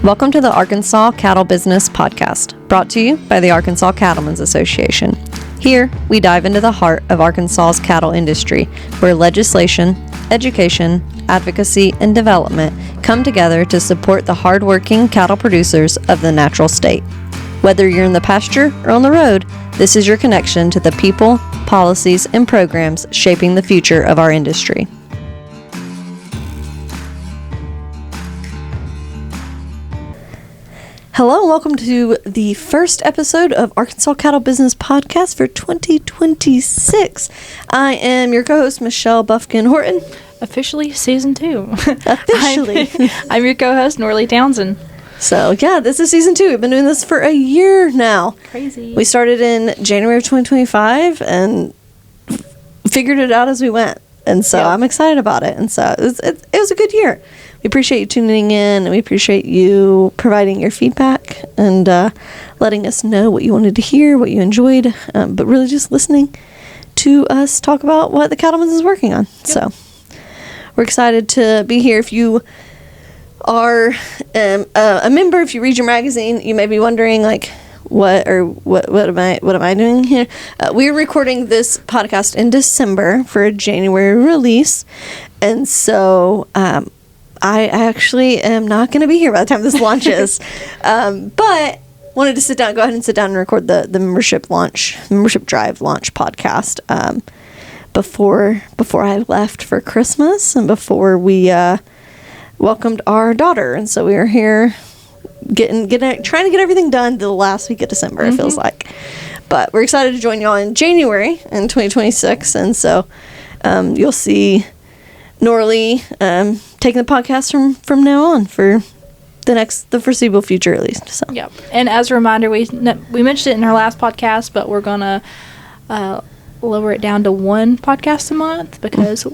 Welcome to the Arkansas Cattle Business Podcast, brought to you by the Arkansas Cattlemen's Association. Here, we dive into the heart of Arkansas's cattle industry, where legislation, education, advocacy, and development come together to support the hardworking cattle producers of the natural state. Whether you're in the pasture or on the road, this is your connection to the people, policies, and programs shaping the future of our industry. Hello and welcome to the first episode of Arkansas Cattle Business Podcast for 2026. I am your co-host, Michelle Buffkin Horton. Officially season 2. Officially. I'm your co-host, Norley Townsend. So yeah, this is season 2. We've been doing this for a year now. Crazy. We started in January of 2025 and figured it out as we went. And so I'm excited about it. And so it was a good year. We appreciate you tuning in, and we appreciate you providing your feedback and letting us know what you wanted to hear, what you enjoyed, but really just listening to us talk about what the Cattlemen's is working on. Yep. So we're excited to be here. If you are a member, if you read your magazine, you may be wondering, like, what am I doing here? We're recording this podcast in December for a January release, and so I actually am not going to be here by the time this launches, but wanted to go ahead and sit down and record the membership drive launch podcast before I left for Christmas and before we welcomed our daughter, and so we were here trying to get everything done the last week of December. It feels like, but we're excited to join y'all in January in 2026, and so you'll see Norley taking the podcast from now on for the foreseeable future, at least. So yep. And as a reminder, we mentioned it in our last podcast, but we're gonna lower it down to one podcast a month because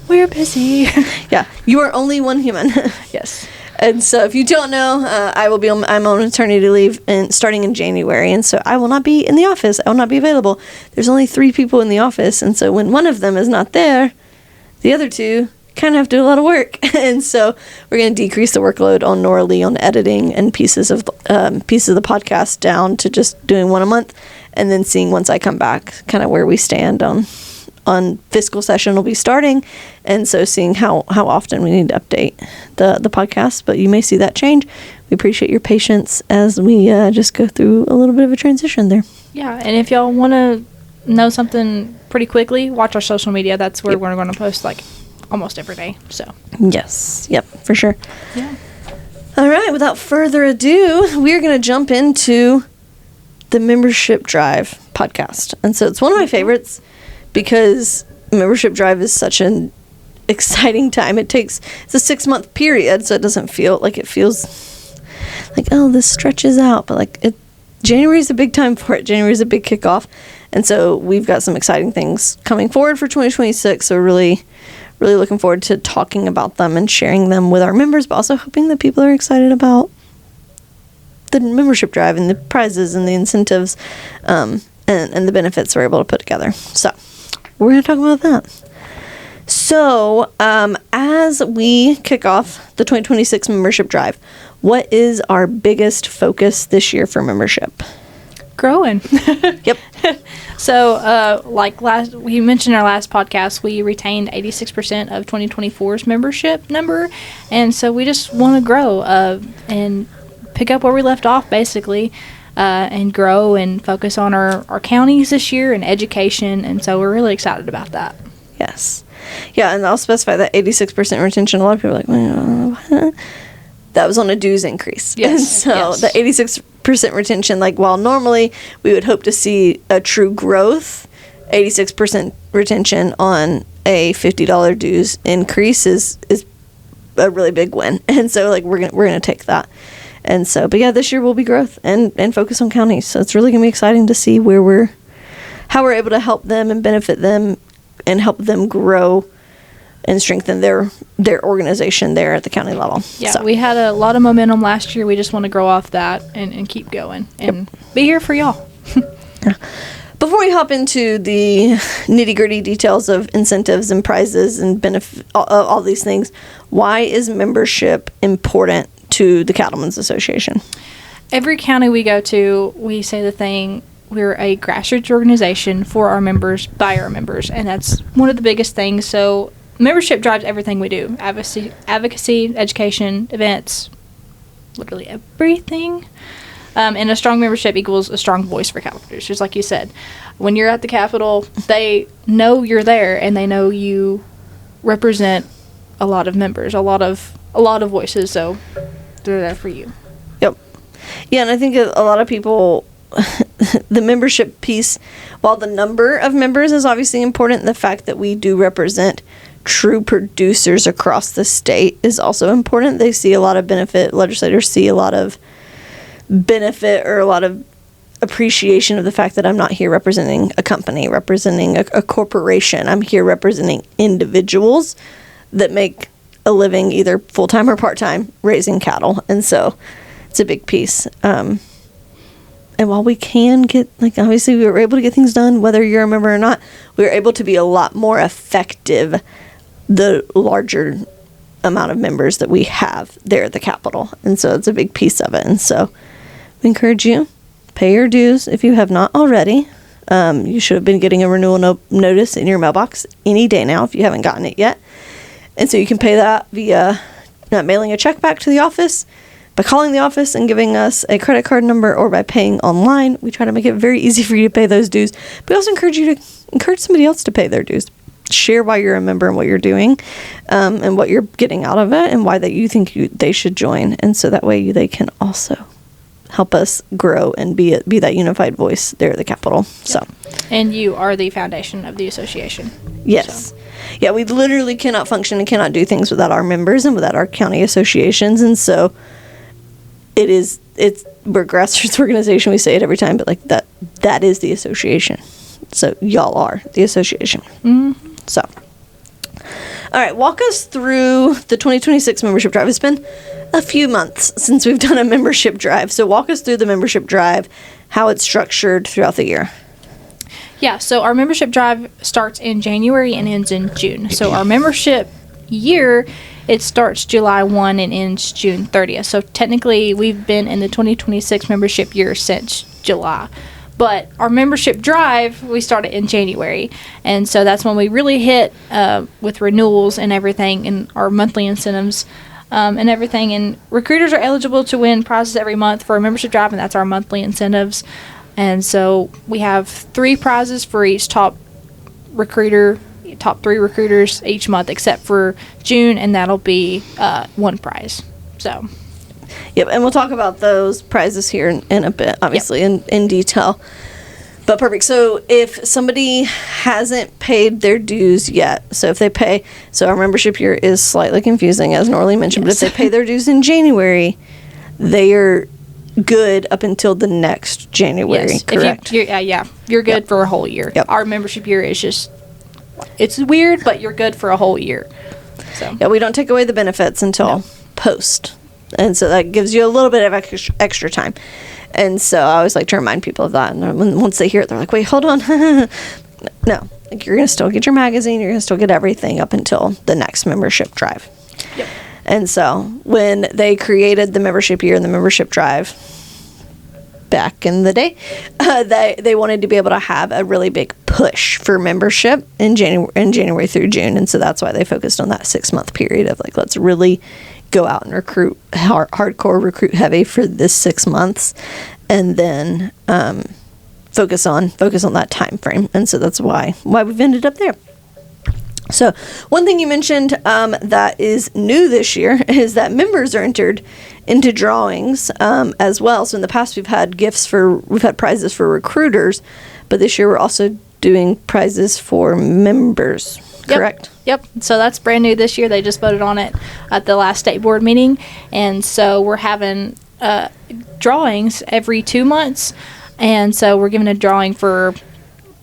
we're busy. Yeah, you are only one human. Yes. And so if you don't know, I'm on maternity leave and starting in January, and so I will not be in the office. I will not be available. There's only 3 people in the office, and so when one of them is not there, the other 2 kind of have to do a lot of work. And so we're going to decrease the workload on Norley on editing and pieces of the podcast down to just doing one a month, and then seeing once I come back kind of where we stand on fiscal session will be starting, and so seeing how often we need to update the podcast. But you may see that change. We appreciate your patience as we just go through a little bit of a transition there. Yeah, and if y'all want to know something pretty quickly, watch our social media. That's where we're going to post like almost every day. So yes, yep, for sure. Yeah. All right, without further ado, we're going to jump into the Membership Drive podcast. And so it's one of my favorites because Membership Drive is such an exciting time. It's a 6-month period, so it doesn't feel like it feels like, oh, this stretches out, but like January is a big time for it. January is a big kickoff. And so we've got some exciting things coming forward for 2026. So really, really looking forward to talking about them and sharing them with our members, but also hoping that people are excited about the membership drive and the prizes and the incentives and the benefits we're able to put together. So we're going to talk about that. So as we kick off the 2026 membership drive, what is our biggest focus this year for membership? Growing. Yep. So, we mentioned in our last podcast, we retained 86% of 2024's membership number, and so we just want to grow and pick up where we left off, basically, and grow and focus on our counties this year and education, and so we're really excited about that. Yes. Yeah, and I'll specify that 86% retention. A lot of people are like, well, what? That was on a dues increase. Yes. And so the 86% retention, like while normally we would hope to see a true growth, 86% retention on a $50 dues increase is a really big win. And so like we're gonna take that. And so, but yeah, this year will be growth and focus on counties. So it's really gonna be exciting to see how we're able to help them and benefit them and help them grow and strengthen their organization there at the county level. Yeah, so. We had a lot of momentum last year. We just want to grow off that and keep going and be here for y'all. Before we hop into the nitty-gritty details of incentives and prizes and all these things, why is membership important to the Cattlemen's Association? Every county we go to, we say the thing, we're a grassroots organization for our members, by our members, and that's one of the biggest things. So membership drives everything we do. Advocacy, education, events, literally everything. And a strong membership equals a strong voice for cattle producers, like you said. When you're at the Capitol, they know you're there, and they know you represent a lot of members, a lot of voices, so they're there for you. Yep. Yeah, and I think a lot of people, the membership piece, while the number of members is obviously important, the fact that we do represent true producers across the state is also important. They see a lot of benefit. Legislators see a lot of benefit or a lot of appreciation of the fact that I'm not here representing a company, representing a corporation. I'm here representing individuals that make a living either full-time or part-time raising cattle. And so it's a big piece. And while we can get, like, obviously we were able to get things done, whether you're a member or not, we were able to be a lot more effective the larger amount of members that we have there at the Capitol. And so it's a big piece of it. And so we encourage you, pay your dues if you have not already. You should have been getting a renewal notice in your mailbox any day now if you haven't gotten it yet. And so you can pay that via mailing a check back to the office, by calling the office and giving us a credit card number, or by paying online. We try to make it very easy for you to pay those dues. But we also encourage you to encourage somebody else to pay their dues. Share why you're a member and what you're doing, and what you're getting out of it, and why that you think they should join. And so that way they can also help us grow and be that unified voice there at the Capitol. So, and you are the foundation of the association. Yes. So. Yeah, we literally cannot function and cannot do things without our members and without our county associations. And so we're a grassroots organization. We say it every time, but like that is the association. So y'all are the association. Mm-hmm. So, all right, walk us through the 2026 membership drive. It's been a few months since we've done a membership drive. So walk us through the membership drive, how it's structured throughout the year. Yeah, so our membership drive starts in January and ends in June. So our membership year, it starts July 1 and ends June 30th. So technically, we've been in the 2026 membership year since July. But our membership drive, we started in January. And so that's when we really hit with renewals and everything, and our monthly incentives and everything. And recruiters are eligible to win prizes every month for a membership drive, and that's our monthly incentives. And so we have 3 prizes for each top 3 recruiters each month, except for June, and that'll be 1 prize. So, yep, and we'll talk about those prizes here in a bit, obviously, yep. in detail. But perfect. So if somebody hasn't paid their dues yet, so if they pay, so our membership year is slightly confusing, as Norley mentioned, yes. But if they pay their dues in January, they are good up until the next January, yes. correct? You're good Yep. for a whole year. Yep. Our membership year is just, it's weird, but you're good for a whole year. So Yeah, we don't take away the benefits until post. And so that gives you a little bit of extra time. And so I always like to remind people of that. And once they hear it, they're like, wait, hold on. No, like you're going to still get your magazine. You're going to still get everything up until the next membership drive. Yep. And so when they created the membership year and the membership drive back in the day, they wanted to be able to have a really big push for membership in January through June. And so that's why they focused on that 6-month period of like, let's really go out and recruit hardcore recruit heavy for this 6 months, and then focus on that time frame. And so that's why we've ended up there. So one thing you mentioned that is new this year is that members are entered into drawings as well. So in the past we've had prizes for recruiters, but this year we're also doing prizes for members. Correct? Yep. So that's brand new this year. They just voted on it at the last state board meeting. And so we're having drawings every 2 months. And so we're giving a drawing for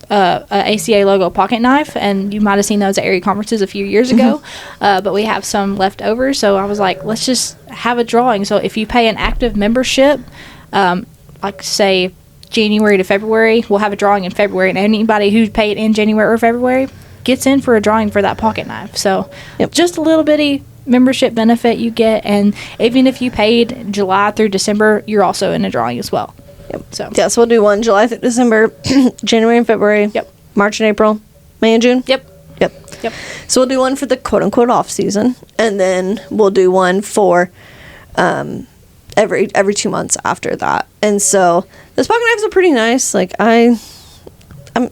a ACA logo pocket knife. And you might have seen those at area conferences a few years ago. But we have some left over. So I was like, let's just have a drawing. So if you pay an active membership, like say January to February, we'll have a drawing in February. And anybody who paid in January or February gets in for a drawing for that pocket knife. So just a little bitty membership benefit you get, and even if you paid July through December, you're also in a drawing as well. Yep. So we'll do one July through December, January and February. Yep. March and April, May and June. Yep. So we'll do one for the quote unquote off season, and then we'll do one for every 2 months after that. And so those pocket knives are pretty nice. Like I'm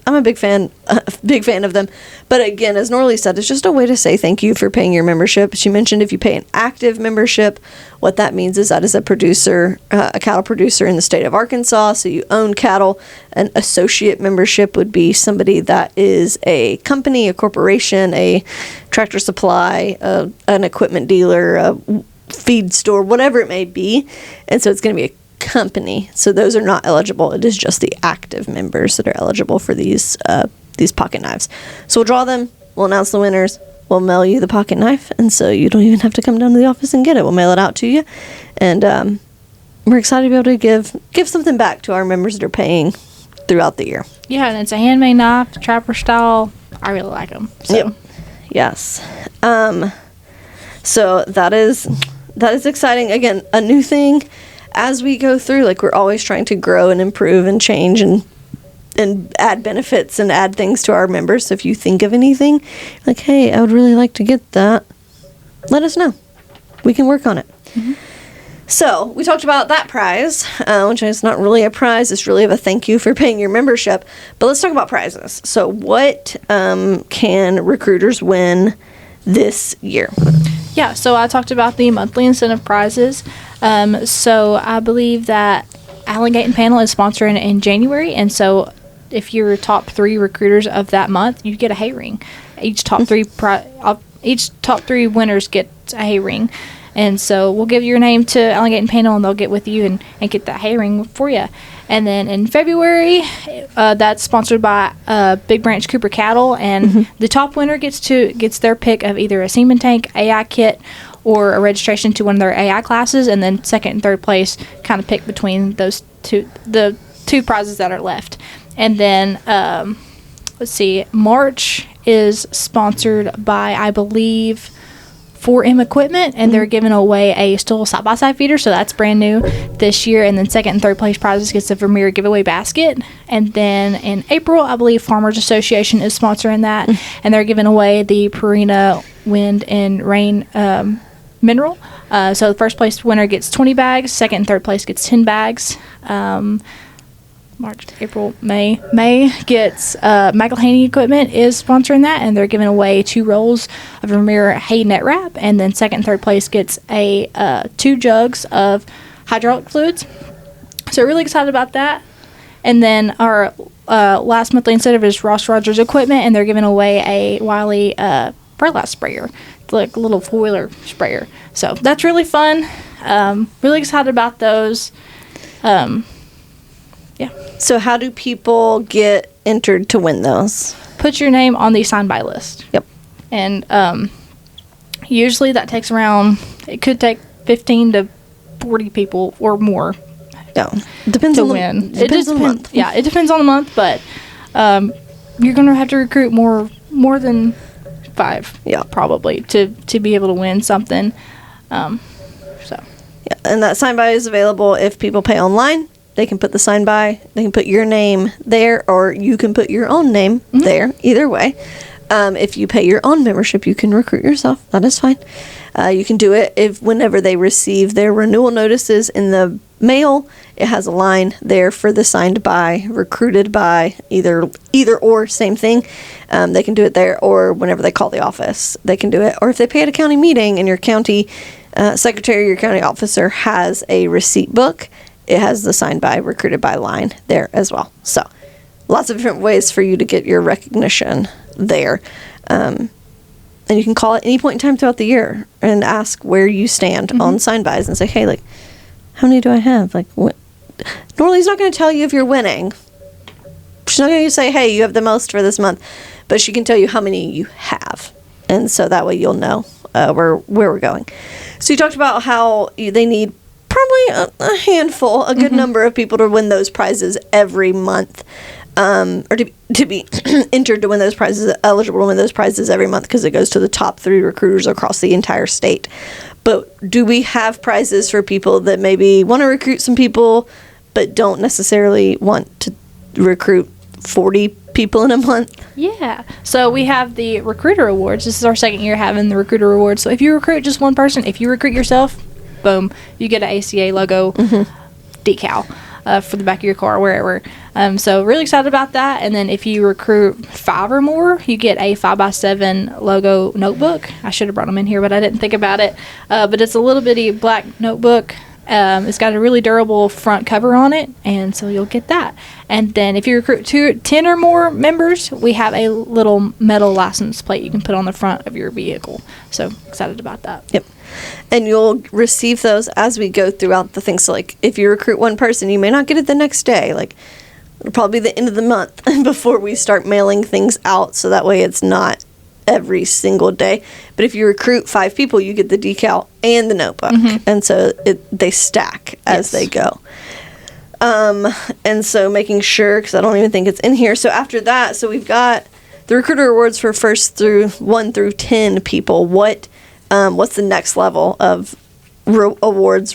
a big fan of them. But again, as Norlie said, it's just a way to say thank you for paying your membership. She mentioned if you pay an active membership, what that means is that is a producer, a cattle producer in the state of Arkansas. So you own cattle. An associate membership would be somebody that is a company, a corporation, a tractor supply, an equipment dealer, a feed store, whatever it may be. And so it's going to be a company. So those are not eligible. It is just the active members that are eligible for these pocket knives. So we'll draw them, we'll announce the winners, we'll mail you the pocket knife, and so you don't even have to come down to the office and get it. We'll mail it out to you. And we're excited to be able to give something back to our members that are paying throughout the year. Yeah, and it's a handmade knife, trapper style. I really like them. So. Yep. Yes. So that is exciting. Again, a new thing. As we go through, like, we're always trying to grow and improve and change and add benefits and add things to our members. So if you think of anything, like, hey, I would really like to get that, let us know. We can work on it. Mm-hmm. So we talked about that prize, which is not really a prize. It's really of a thank you for paying your membership. But let's talk about prizes. So what can recruiters win this year? Yeah, so I talked about the monthly incentive prizes. So I believe that Allen Panel is sponsoring in January, and so if you're top 3 recruiters of that month, you get a hay ring. Each top 3 winners get a hay ring, and so we'll give your name to Allen Panel, and they'll get with you and get that hay ring for you. And then in February, that's sponsored by Big Branch Cooper Cattle, and the top winner gets their pick of either a semen tank, AI kit, or a registration to one of their AI classes, and then second and third place kind of pick between those the two prizes that are left. And then let's see, March is sponsored by, I believe, 4M Equipment, and they're giving away a Stoll side-by-side feeder, so that's brand new this year. And then second and third place prizes gets a Vermeer giveaway basket. And then in April, I believe Farmers Association is sponsoring that, and they're giving away the Purina Wind and Rain mineral. So the first place winner gets 20 bags, second and third place gets 10 bags. March, April, May. May gets McElhaney Equipment is sponsoring that, and they're giving away 2 rolls of Vermeer hay net wrap, and then second and third place gets 2 jugs of hydraulic fluids. So really excited about that. And then our last monthly incentive is Ross Rogers Equipment, and they're giving away a Wiley fertilizer sprayer, like a little 4-wheeler sprayer. So that's really fun. Really excited about those. Yeah. So how do people get entered to win those? Put your name on the sign-by list. Yep. And usually that takes around, it could take 15 to 40 people or more. Yeah. Depends to on win. It depends on the month. Yeah, it depends on the month, but you're going to have to recruit more than 5. Yeah. Probably to be able to win something. So. Yeah, and that sign-by is available if people pay online. They can put the sign-by, they can put your name there, or you can put your own name there, either way. If you pay your own membership, you can recruit yourself. That is fine. You can do it whenever they receive their renewal notices in the mail. It has a line there for the signed by, recruited by, either or, same thing. They can do it there, or whenever they call the office, they can do it. Or if they pay at a county meeting and your county secretary or your county officer has a receipt book, it has the signed by, recruited by line there as well. So lots of different ways for you to get your recognition there. And you can call at any point in time throughout the year and ask where you stand on sign bys and say, hey, like, how many do I have? Like, Norlie's not going to tell you if you're winning. She's not going to say, hey, you have the most for this month. But she can tell you how many you have. And so that way you'll know where we're going. So you talked about how they need probably a handful, a good number of people to win those prizes every month. or to be entered to win those prizes, eligible to win those prizes every month, because it goes to the top 3 recruiters across the entire state. But do we have prizes for people that maybe want to recruit some people, but don't necessarily want to recruit 40 people in a month? Yeah. So we have the recruiter awards. This is our second year having the recruiter awards. So if you recruit just one person, if you recruit yourself, boom, you get an ACA logo decal for the back of your car, wherever. So really excited about that. And then if you recruit 5 or more, you get a 5x7 logo notebook. I should have brought them in here, but I didn't think about it. But it's a little bitty black notebook. It's got a really durable front cover on it, and so you'll get that. And then if you recruit 10 or more members, we have a little metal license plate you can put on the front of your vehicle. So excited about that. Yep. And you'll receive those as we go throughout the thing. So, like, if you recruit one person, you may not get it the next day. Like, it'll probably be the end of the month before we start mailing things out, so that way it's not every single day. But if you recruit 5 people, you get the decal and the notebook. And so they stack as they go. And so making sure, because I don't even think it's in here. So after that, so we've got the recruiter awards for 1 through 10 people. What's the next level of rewards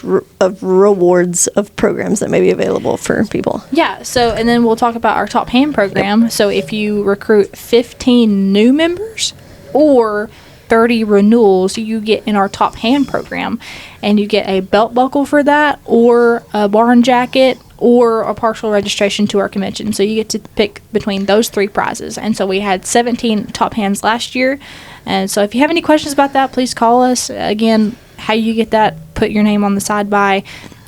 of programs that may be available for people? Yeah, so and then we'll talk about our top hand program. So if you recruit 15 new members or 30 renewals, you get in our top hand program, and you get a belt buckle for that, or a barn jacket, or a partial registration to our convention. So you get to pick between those 3 prizes. And so we had 17 top hands last year. And so if you have any questions about that, please call us. Again, how you get that, put your name on the side by.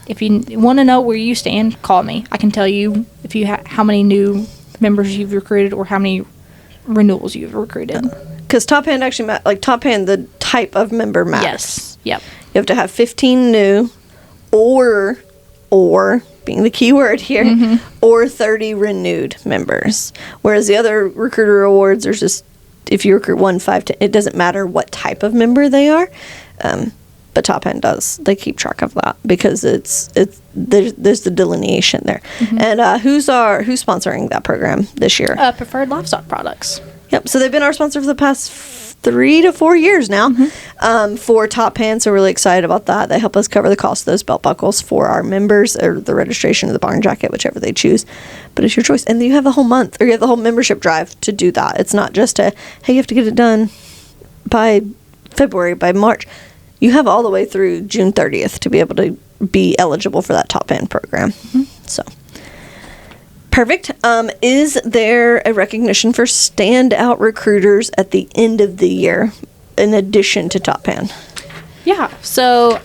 If you want to know where you stand, call me. I can tell you if you how many new members you've recruited or how many renewals you've recruited. Because top hand actually, top hand, the type of member matters. Yes. Yep. You have to have 15 new, or being the key word here, or 30 renewed members. Whereas the other recruiter awards are just, if you recruit 1, 5, 10, it doesn't matter what type of member they are. But Top Hand does. They keep track of that because there's the delineation there. And who's sponsoring that program this year? Preferred Livestock Products. Yep. So they've been our sponsor for the past 3 to 4 years now for Top Hand. So we're really excited about that. They help us cover the cost of those belt buckles for our members, or the registration of the barn jacket, whichever they choose. But it's your choice. And you have the whole month, or you have the whole membership drive to do that. It's not just hey, you have to get it done by February, by March. You have all the way through June 30th to be able to be eligible for that Top Hand program. So, perfect. Is there a recognition for standout recruiters at the end of the year in addition to Top Hand? Yeah. So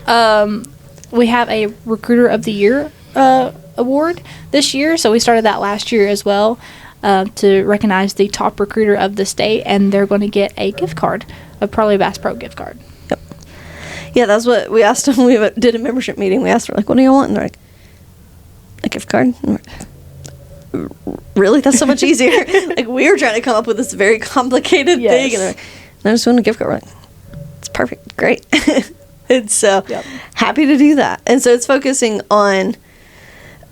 we have a Recruiter of the Year award this year. So we started that last year as well to recognize the top recruiter of the state, and they're going to get a gift card, a Probably Bass Pro gift card. Yeah, that's what we asked them. We did a membership meeting. We asked them, like, what do you want? And they're like, a gift card? Really? That's so much easier. Like, we were trying to come up with this very complicated thing. And they're like, I just want a gift card. We're like, it's perfect. Great. And so happy to do that. And so it's focusing on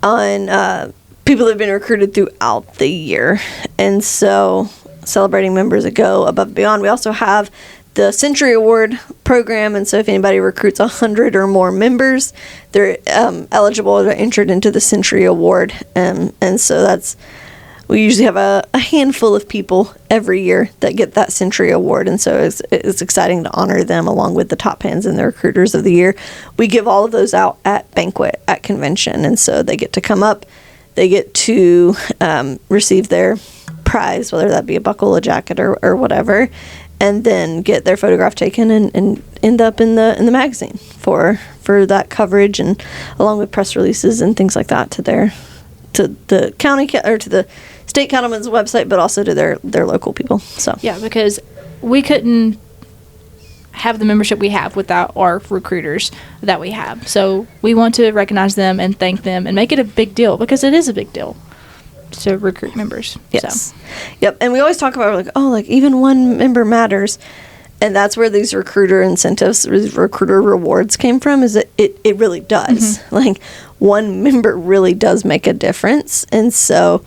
people that have been recruited throughout the year. And so celebrating members that go above and beyond. We also have the Century Award program, and so if anybody recruits 100 or more members, they're eligible, they're entered into the Century Award, and so we usually have a handful of people every year that get that Century Award, and so it's exciting to honor them along with the Top Hands and the Recruiters of the Year. We give all of those out at banquet, at convention, and so they get to come up, they get to receive their prize, whether that be a buckle, a jacket, or whatever, and then get their photograph taken and end up in the magazine for that coverage, and along with press releases and things like that to the county or to the state cattlemen's website, but also to their local people. So yeah, because we couldn't have the membership we have without our recruiters that we have. So we want to recognize them and thank them and make it a big deal, because it is a big deal to recruit members. Yes. So. Yep. And we always talk about even one member matters. And that's where these recruiter incentives, recruiter rewards came from, is that it really does. Like, one member really does make a difference. And so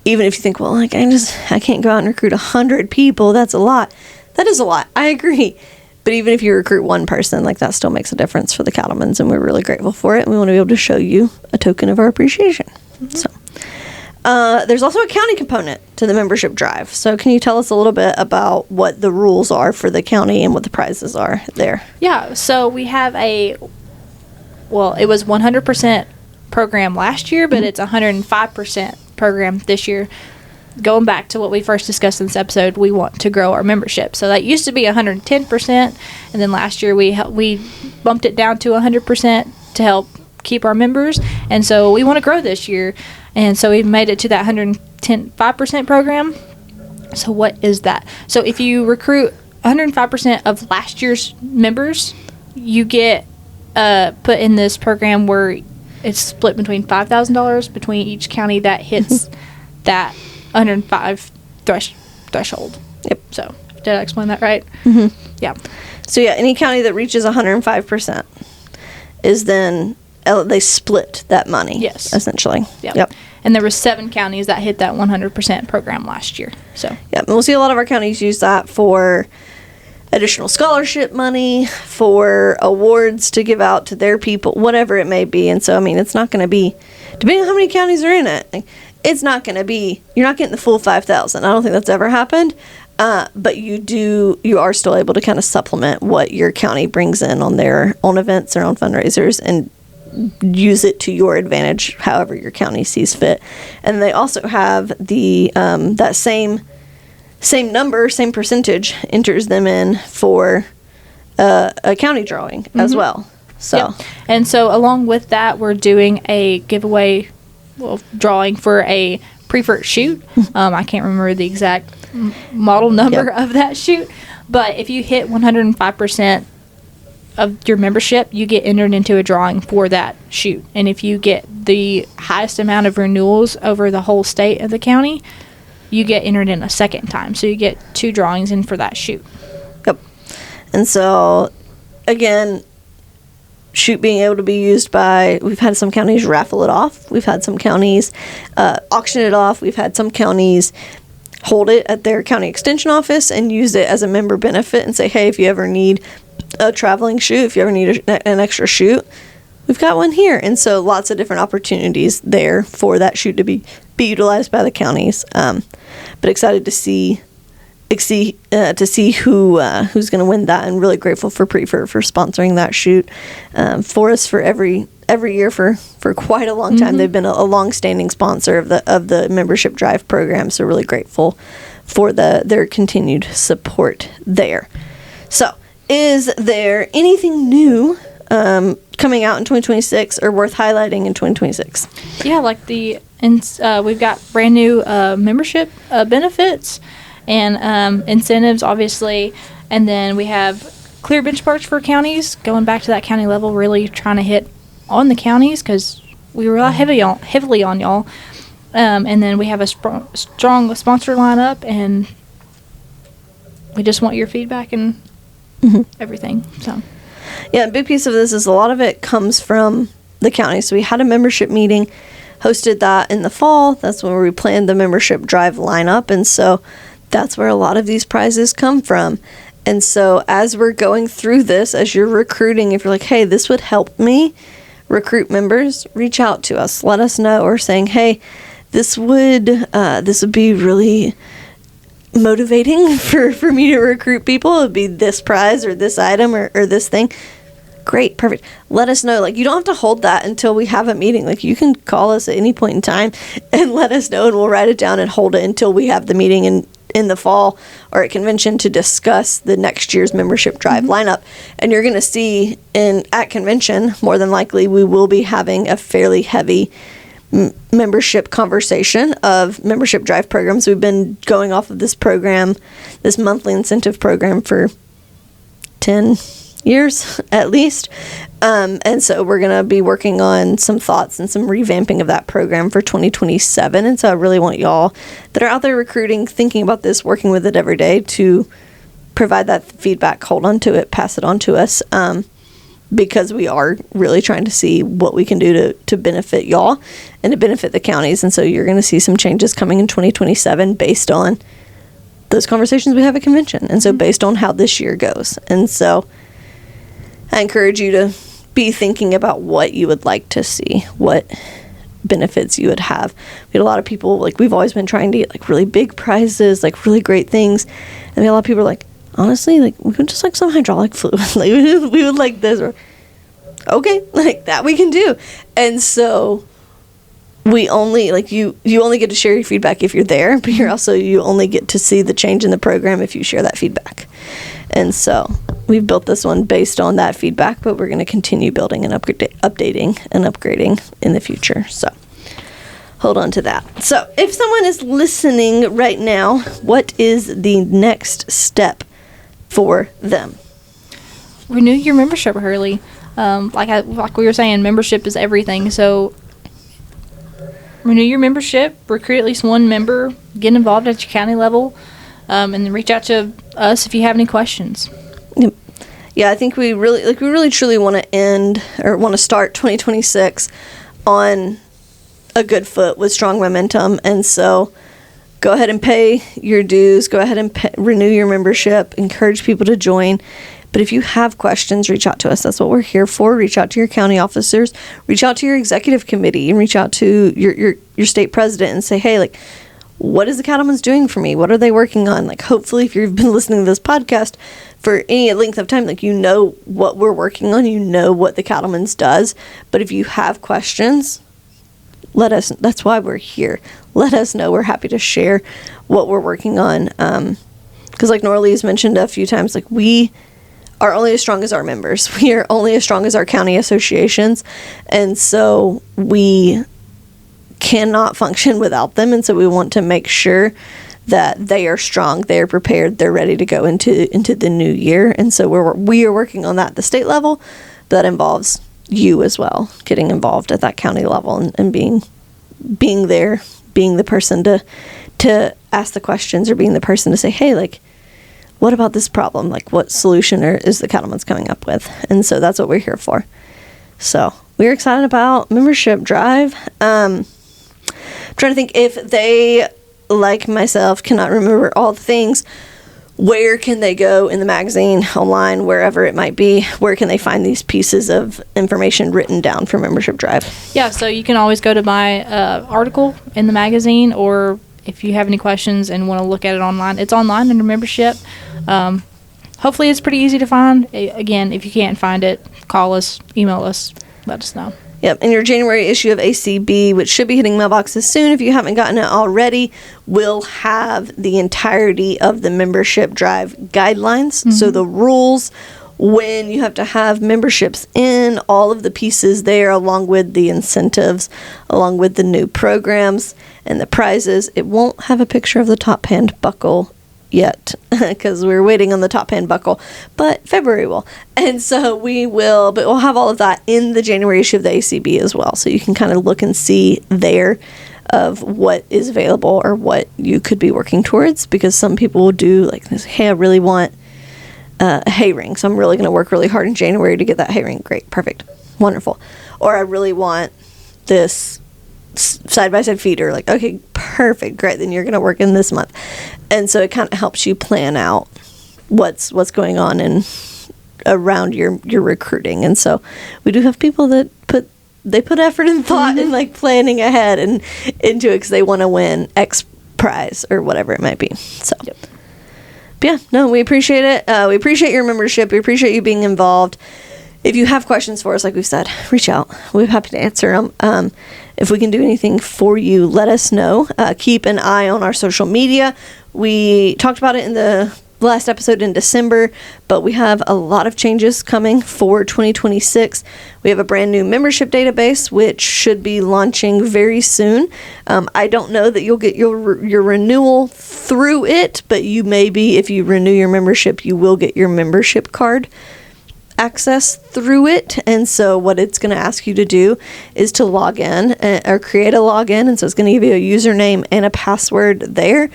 even if you think, well, like, I can't go out and recruit 100 people, that's a lot. That is a lot. I agree. But even if you recruit one person, like, that still makes a difference for the Cattlemen's, and we're really grateful for it. And we want to be able to show you a token of our appreciation. So, there's also a county component to the membership drive. So can you tell us a little bit about what the rules are for the county and what the prizes are there? Yeah, so we have it was 100% program last year, but it's 105% program this year. Going back to what we first discussed in this episode, we want to grow our membership. So that used to be 110%, and then last year we bumped it down to 100% to help keep our members, and so we want to grow this year, and so we made it to that 105% program. So what is that? So if you recruit 105% of last year's members, you get put in this program where it's split between $5,000 between each county that hits that 105 threshold. Yep. So did I explain that right? Mm-hmm. Yeah. So yeah, any county that reaches 105% is then they split that money. Yes. Essentially. Yep. And there were 7 counties that hit that 100% program last year. So. Yep. And we'll see a lot of our counties use that for additional scholarship money, for awards to give out to their people, whatever it may be. And so, I mean, it's not going to be, depending on how many counties are in it, it's not going to be, you're not getting the full 5,000. I don't think that's ever happened. But you are still able to kind of supplement what your county brings in on their own events, their own fundraisers, and use it to your advantage, however your county sees fit. And they also have the that same number, same percentage enters them in for a county drawing as well. So, yep. And so along with that, we're doing a giveaway, drawing for a pre-fert shoot. I can't remember the exact model number of that shoot, but if you hit 105% of your membership, you get entered into a drawing for that shoot. And if you get the highest amount of renewals over the whole state of the county, you get entered in a second time. So you get 2 drawings in for that shoot. Yep. And so, again, shoot being able to be used by, we've had some counties raffle it off. We've had some counties auction it off. We've had some counties hold it at their county extension office and use it as a member benefit and say, hey, if you ever need a traveling shoot, if you ever need an extra shoot, we've got one here. And so lots of different opportunities there for that shoot to be utilized by the counties. But excited to see who's going to win that, and really grateful for Pre-Fert for sponsoring that shoot for us for every year for quite a long time. Mm-hmm. They've been a long-standing sponsor of the membership drive program, so really grateful for their continued support there. So, is there anything new coming out in 2026 or worth highlighting in 2026? Yeah, like we've got brand new membership benefits and incentives, obviously, and then we have clear benchmarks for counties, going back to that county level, really trying to hit on the counties because we rely heavily on y'all. And then we have a strong sponsor lineup, and we just want your feedback and everything. So, yeah, a big piece of this is a lot of it comes from the county. So we had a membership meeting, hosted that in the fall. That's when we planned the membership drive lineup, and so that's where a lot of these prizes come from. And so as we're going through this, as you're recruiting, if you're like, hey, this would help me recruit members, reach out to us. Let us know, or saying, hey, this would be really motivating for me to recruit people. It would be this prize or this item or this thing. Great, perfect. Let us know. Like, you don't have to hold that until we have a meeting. Like, you can call us at any point in time and let us know, and we'll write it down and hold it until we have the meeting in the fall or at convention to discuss the next year's membership drive lineup. And you're going to see at convention, more than likely, we will be having a fairly heavy membership conversation of membership drive programs. We've been going off of this program, this monthly incentive program, for 10 years at least. And so we're going to be working on some thoughts and some revamping of that program for 2027. And so I really want y'all that are out there recruiting, thinking about this, working with it every day, to provide that feedback, hold on to it, pass it on to us. because we are really trying to see what we can do to benefit y'all and to benefit the counties. And so you're going to see some changes coming in 2027 based on those conversations we have at convention. And so based on how this year goes. And so I encourage you to be thinking about what you would like to see, what benefits you would have. We had a lot of people, like, we've always been trying to get like really big prizes, like really great things. And we had a lot of people are like, honestly, like, we would just like some hydraulic fluid. Like, we would like this, or okay, like that we can do. And so we only, like, you only get to share your feedback if you're there, but you only get to see the change in the program if you share that feedback. And so we've built this one based on that feedback, but we're going to continue building and updating and upgrading in the future. So hold on to that. So if someone is listening right now, what is the next step for them? Renew your membership, Hurley. Like we were saying, membership is everything. So renew your membership, recruit at least one member, get involved at your county level, and then reach out to us if you have any questions. Yeah, I think we really truly want to start 2026 on a good foot with strong momentum. And so go ahead and pay your dues, go ahead and renew your membership, encourage people to join. But if you have questions, reach out to us. That's what we're here for. Reach out to your county officers, reach out to your executive committee, and reach out to your state president and say, hey, like, what is the Cattlemen's doing for me? What are they working on? Like, hopefully, if you've been listening to this podcast for any length of time, like, you know what we're working on, you know what the Cattlemen's does. But if you have questions, let us, that's why we're here. Let us know. We're happy to share what we're working on. Because like Norley's mentioned a few times, like, we are only as strong as our members. We are only as strong as our county associations. And so we cannot function without them. And so we want to make sure that they are strong, they are prepared, they're ready to go into the new year. And so we are working on that at the state level. That involves you as well, getting involved at that county level and being there, being the person to ask the questions, or being the person to say, hey, like, what about this problem? Like, what solution is the Cattlemen's coming up with? And so that's what we're here for. So we're excited about membership drive. I'm trying to think, if they, like myself, cannot remember all the things, where can they go in the magazine, online, wherever it might be? Where can they find these pieces of information written down for membership drive? Yeah, so you can always go to my article in the magazine, or if you have any questions and want to look at it online, it's online under membership. Hopefully it's pretty easy to find. Again, if you can't find it, call us, email us, let us know. Yep, and your January issue of ACB, which should be hitting mailboxes soon if you haven't gotten it already, will have the entirety of the membership drive guidelines. Mm-hmm. So the rules, when you have to have memberships in, all of the pieces there, along with the incentives, along with the new programs and the prizes. It won't have a picture of the top hand buckle yet, because we're waiting on the top hand buckle, but February will. And so but we'll have all of that in the January issue of the ACB as well. So you can kind of look and see there of what is available or what you could be working towards, because some people will do like this, hey, I really want a hay ring, so I'm really going to work really hard in January to get that hay ring. Great, perfect, wonderful. Or I really want this side-by-side feeder. Like, okay, perfect, great, then you're going to work in this month. And so it kind of helps you plan out what's going on and around your recruiting. And so we do have people that put effort and thought in like planning ahead and into it because they want to win X prize or whatever it might be. So yep. But yeah, no, we appreciate it. We appreciate your membership. We appreciate you being involved. If you have questions for us, like we've said, reach out. We're happy to answer them. If we can do anything for you, let us know. Keep an eye on our social media. We talked about it in the last episode in December, but we have a lot of changes coming for 2026. We have a brand new membership database, which should be launching very soon. I don't know that you'll get your renewal through it, but you may be, if you renew your membership, you will get your membership card access through it. And so what it's going to ask you to do is to log in or create a login. And so it's going to give you a username and a password there.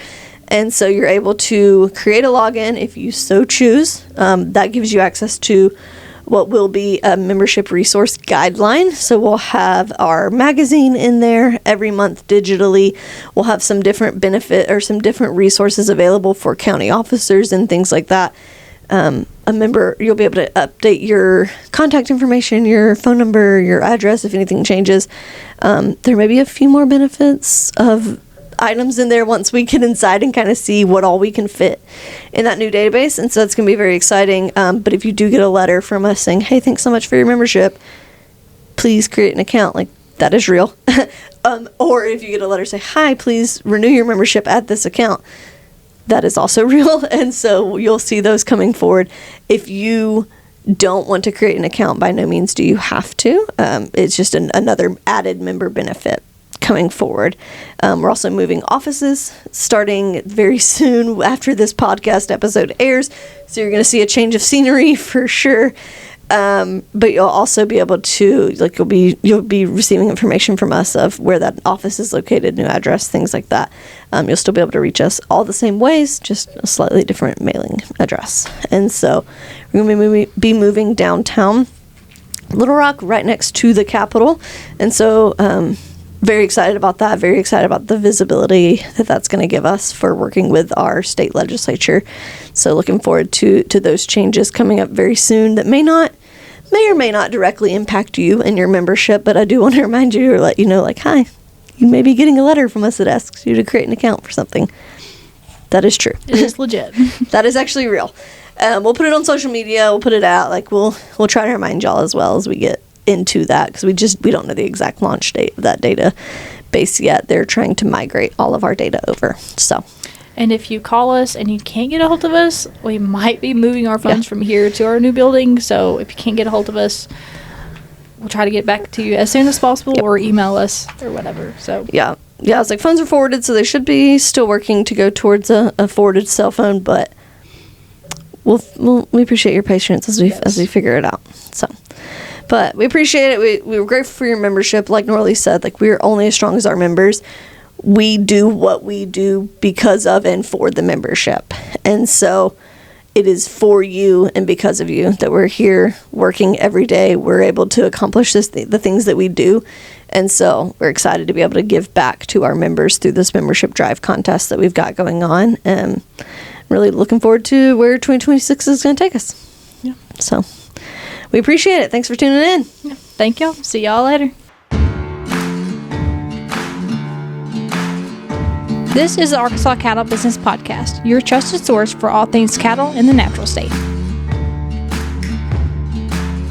And so you're able to create a login if you so choose. That gives you access to what will be a membership resource guideline. So we'll have our magazine in there every month digitally. We'll have some different benefit or some different resources available for county officers and things like that. A member, you'll be able to update your contact information, your phone number, your address if anything changes. There may be a few more benefits of items in there once we get inside and kind of see what all we can fit in that new database. And so it's going to be very exciting. But if you do get a letter from us saying, hey, thanks so much for your membership, please create an account. Like, that is real. Or if you get a letter say, hi, please renew your membership at this account, that is also real. And so you'll see those coming forward. If you don't want to create an account, by no means do you have to. It's just another added member benefit coming forward. We're also moving offices starting very soon after this podcast episode airs. So you're going to see a change of scenery for sure. But you'll also be able to, like, you'll be receiving information from us of where that office is located, new address, things like that. You'll still be able to reach us all the same ways, just a slightly different mailing address. And so we're going to be moving downtown Little Rock, right next to the Capitol. And so very excited about that. Very excited about the visibility that that's going to give us for working with our state legislature. So looking forward to those changes coming up very soon that may or may not directly impact you and your membership, but I do want to remind you or let you know, like, hi, you may be getting a letter from us that asks you to create an account for something. That is true. It is legit. That is actually real. We'll put it on social media. We'll put it out. Like, we'll try to remind y'all as well as we get into that, because we don't know the exact launch date of that database yet. They're trying to migrate all of our data over. So, and if you call us and you can't get a hold of us, we might be moving our phones from here to our new building. So if you can't get a hold of us, we'll try to get back to you as soon as possible, or email us or whatever. So yeah, it's like phones are forwarded, so they should be still working to go towards a forwarded cell phone, but we appreciate your patience as we figure it out. So. But we appreciate it. We were grateful for your membership. Like Norlie said, like, we're only as strong as our members. We do what we do because of and for the membership. And so it is for you and because of you that we're here working every day. We're able to accomplish the things that we do. And so we're excited to be able to give back to our members through this membership drive contest that we've got going on. And really looking forward to where 2026 is going to take us. Yeah. So we appreciate it. Thanks for tuning in. Yeah. Thank y'all. See y'all later. This is the Arkansas Cattle Business Podcast, your trusted source for all things cattle in the natural state.